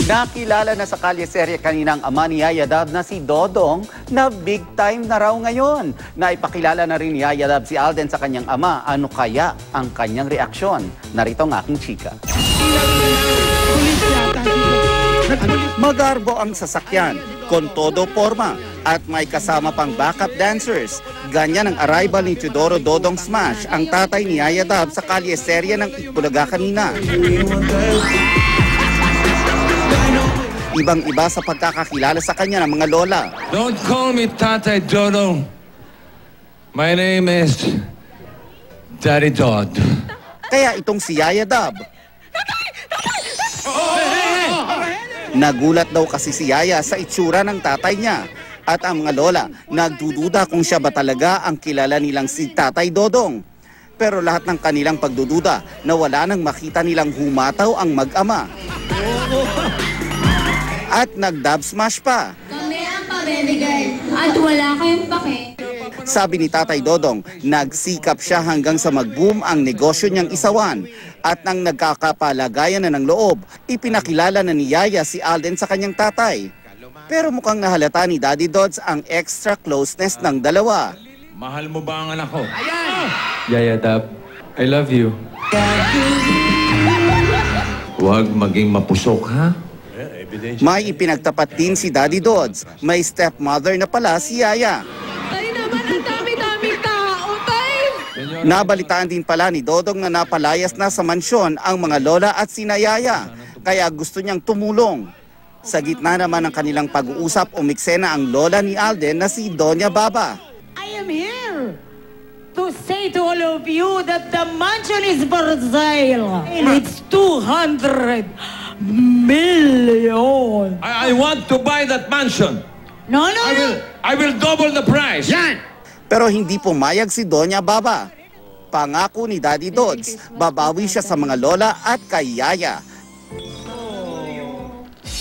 Nakilala na sa kalye-serye kaninang ama ni Yaya Dab na si Dodong na big time na raw ngayon. Naipakilala na rin ni Yaya Dab si Alden sa kanyang ama. Ano kaya ang kanyang reaksyon? Narito ang aking chika. Magarbo ang sasakyan, con todo forma, at may kasama pang backup dancers. Ganyan ang arrival ni Teodoro Dodong Smash, ang tatay ni Yaya Dab sa kalye-serye ng Itbulaga kanina. Ibang-iba sa pagkakakilala sa kanya ng mga lola. Don't call me Tatay Dodong. My name is Daddy Dodd. Kaya itong si Yaya Dab. Nagulat daw kasi si Yaya sa itsura ng tatay niya. At ang mga lola, nagdududa kung siya ba talaga ang kilala nilang si Tatay Dodong. Pero lahat ng kanilang pagdududa na wala nang makita nilang humataw ang mag-ama. At nag-dab smash pa. Kami ang pabibigay at wala kayong pake. Sabi ni Tatay Dodong, nagsikap siya hanggang sa mag-boom ang negosyo niyang isawan. At nang nagkakapalagayan na ng loob, ipinakilala na ni Yaya si Alden sa kanyang tatay. Pero mukhang nahalata ni Daddy Dodds ang extra closeness ng dalawa. Mahal mo ba ang anak ko? Yaya Dab, I love you. Huwag maging mapusok, ha? May ipinagtapat din si Daddy Dodds. May stepmother na pala si Yaya. Tay naman, ang dami-daming tao, tay! Nabalitaan din pala ni Dodong na napalayas na sa mansyon ang mga lola at sina Yaya. Kaya gusto niyang tumulong. Sa gitna naman ng kanilang pag-uusap, umiksena ang lola ni Alden na si Doña Baba. I am here to say to all of you that the mansion is for sale. It's 200 million. I want to buy that mansion. No. I will double the price. Yan! Pero hindi pumayag si Doña Baba. Pangako ni Daddy Dodds, babawi siya sa mga lola at kay Yaya.